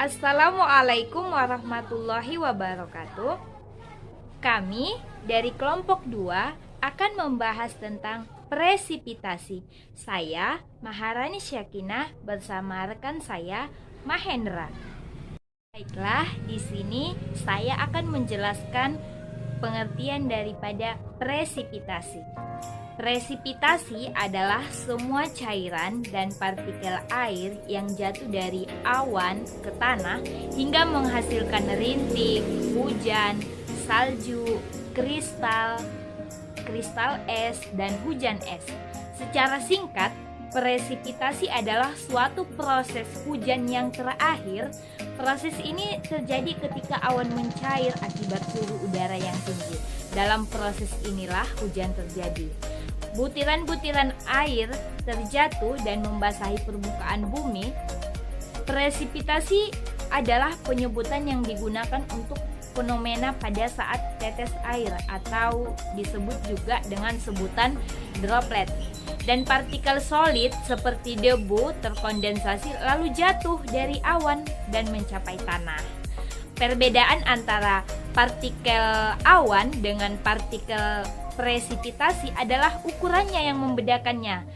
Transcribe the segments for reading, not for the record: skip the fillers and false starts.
Assalamualaikum warahmatullahi wabarakatuh. Kami dari kelompok 2 akan membahas tentang presipitasi. Saya Maharani Syakinah bersama rekan saya Mahendra. Baiklah, di sini saya akan menjelaskan pengertian daripada presipitasi. Presipitasi adalah semua cairan dan partikel air yang jatuh dari awan ke tanah hingga menghasilkan rintik, hujan, salju, kristal es, dan hujan es. Secara singkat, presipitasi adalah suatu proses hujan yang terakhir. Proses ini terjadi ketika awan mencair akibat suhu udara yang tinggi. Dalam proses inilah hujan terjadi. Butiran-butiran air terjatuh dan membasahi permukaan bumi. Presipitasi adalah penyebutan yang digunakan untuk fenomena pada saat tetes air atau disebut juga dengan sebutan droplet. Dan partikel solid seperti debu terkondensasi lalu jatuh dari awan dan mencapai tanah. Perbedaan antara partikel awan dengan partikel presipitasi adalah ukurannya yang membedakannya.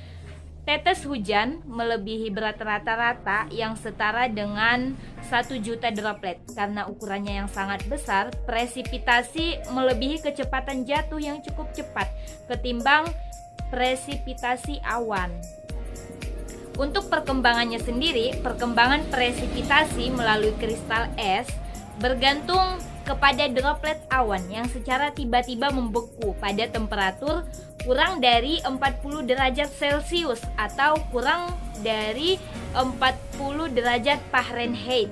Tetes hujan melebihi berat rata-rata yang setara dengan 1 juta droplet. Karena ukurannya yang sangat besar, presipitasi melebihi kecepatan jatuh yang cukup cepat ketimbang presipitasi awan. Untuk perkembangannya sendiri, perkembangan presipitasi melalui kristal es bergantung kepada droplet awan yang secara tiba-tiba membeku pada temperatur kurang dari 40 derajat Celcius atau kurang dari 40 derajat Fahrenheit.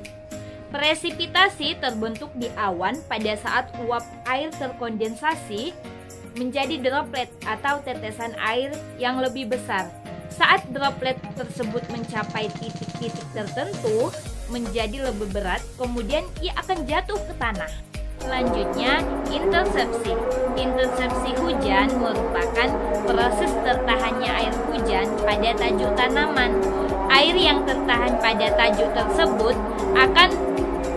Presipitasi terbentuk di awan pada saat uap air terkondensasi menjadi droplet atau tetesan air yang lebih besar. Saat droplet tersebut mencapai titik-titik tertentu menjadi lebih berat, kemudian ia akan jatuh ke tanah. Selanjutnya, intersepsi. Intersepsi hujan merupakan proses tertahannya air hujan pada tajuk tanaman. Air yang tertahan pada tajuk tersebut akan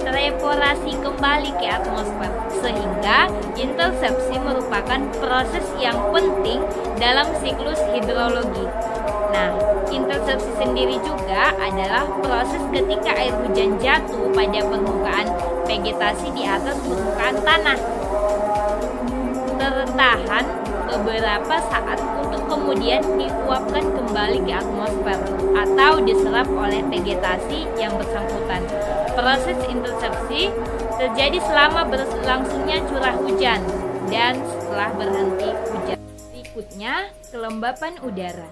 terevaporasi kembali ke atmosfer, sehingga intersepsi merupakan proses yang penting dalam siklus hidrologi. Nah, intersepsi sendiri juga adalah proses ketika air hujan jatuh pada permukaan vegetasi di atas permukaan tanah, tertahan beberapa saat untuk kemudian diuapkan kembali ke atmosfer atau diserap oleh vegetasi yang bersangkutan. Proses intersepsi terjadi selama berlangsungnya curah hujan dan setelah berhenti hujan. Berikutnya, kelembapan udara.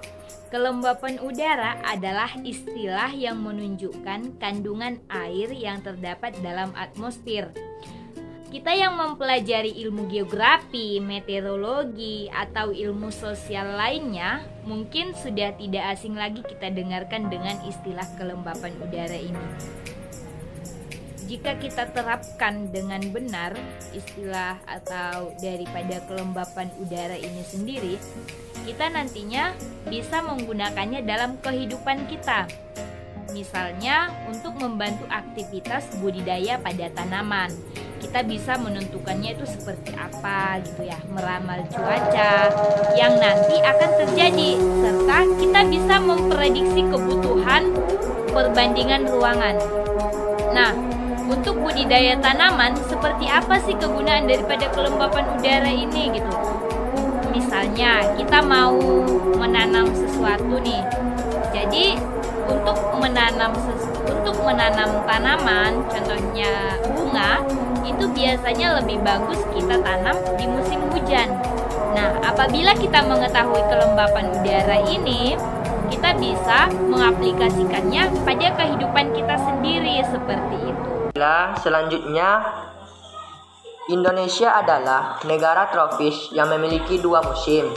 Kelembapan udara adalah istilah yang menunjukkan kandungan air yang terdapat dalam atmosfer. Kita yang mempelajari ilmu geografi, meteorologi, atau ilmu sosial lainnya mungkin sudah tidak asing lagi kita dengarkan dengan istilah kelembapan udara ini. Jika kita terapkan dengan benar istilah atau daripada kelembapan udara ini sendiri, kita nantinya bisa menggunakannya dalam kehidupan kita. Misalnya untuk membantu aktivitas budidaya pada tanaman. Kita bisa menentukannya itu seperti apa gitu ya, meramal cuaca yang nanti akan terjadi, serta kita bisa memprediksi kebutuhan perbandingan ruangan. Nah, untuk budidaya tanaman, seperti apa sih kegunaan daripada kelembapan udara ini gitu? Misalnya kita mau menanam sesuatu nih. Jadi untuk menanam tanaman, contohnya bunga, itu biasanya lebih bagus kita tanam di musim hujan. Nah, apabila kita mengetahui kelembapan udara ini, kita bisa mengaplikasikannya pada kehidupan kita sendiri seperti itu. Selanjutnya, Indonesia adalah negara tropis yang memiliki 2 musim,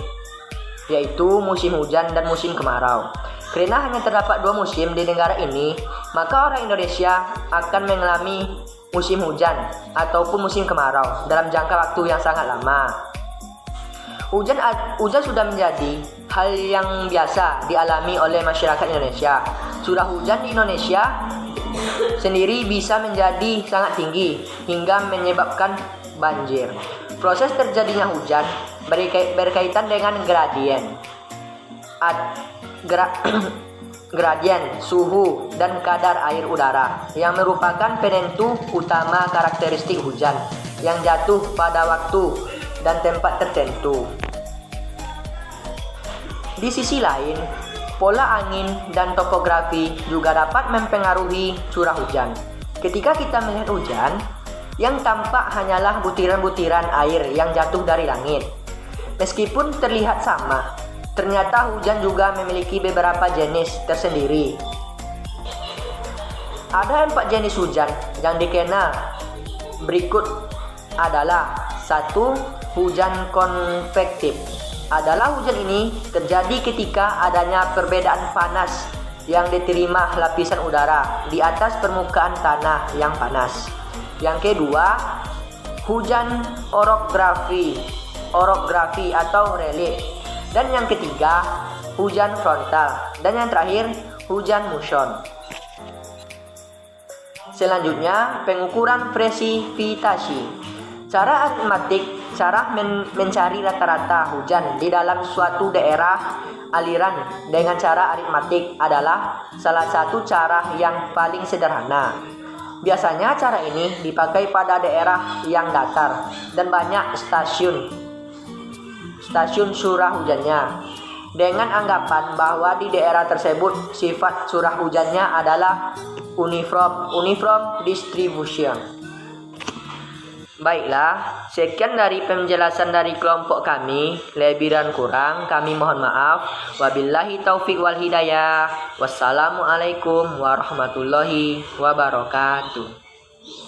yaitu musim hujan dan musim kemarau. Karena hanya terdapat 2 musim di negara ini, maka orang Indonesia akan mengalami musim hujan ataupun musim kemarau dalam jangka waktu yang sangat lama. Hujan sudah menjadi hal yang biasa dialami oleh masyarakat Indonesia. Curah hujan di Indonesia sendiri bisa menjadi sangat tinggi hingga menyebabkan banjir. Proses terjadinya hujan berkaitan dengan gradien suhu dan kadar air udara yang merupakan penentu utama karakteristik hujan yang jatuh pada waktu dan tempat tertentu. Di sisi lain, pola angin dan topografi juga dapat mempengaruhi curah hujan. Ketika kita melihat hujan, yang tampak hanyalah butiran-butiran air yang jatuh dari langit. Meskipun terlihat sama, ternyata hujan juga memiliki beberapa jenis tersendiri. Ada 4 jenis hujan yang dikenal berikut adalah 1. Hujan konvektif. Adalah hujan ini terjadi ketika adanya perbedaan panas yang diterima lapisan udara di atas permukaan tanah yang panas. Yang kedua, hujan orografi atau relief. Dan yang ketiga, hujan frontal. Dan yang terakhir, hujan muson. Selanjutnya, pengukuran presipitasi. Cara mencari rata-rata hujan di dalam suatu daerah aliran dengan cara aritmatik adalah salah satu cara yang paling sederhana. Biasanya cara ini dipakai pada daerah yang datar dan banyak stasiun curah hujannya, dengan anggapan bahwa di daerah tersebut sifat curah hujannya adalah uniform distribution. Baiklah, sekian dari penjelasan dari kelompok kami. Lebih dan kurang kami mohon maaf. Wabillahi taufik wal hidayah. Wassalamualaikum warahmatullahi wabarakatuh.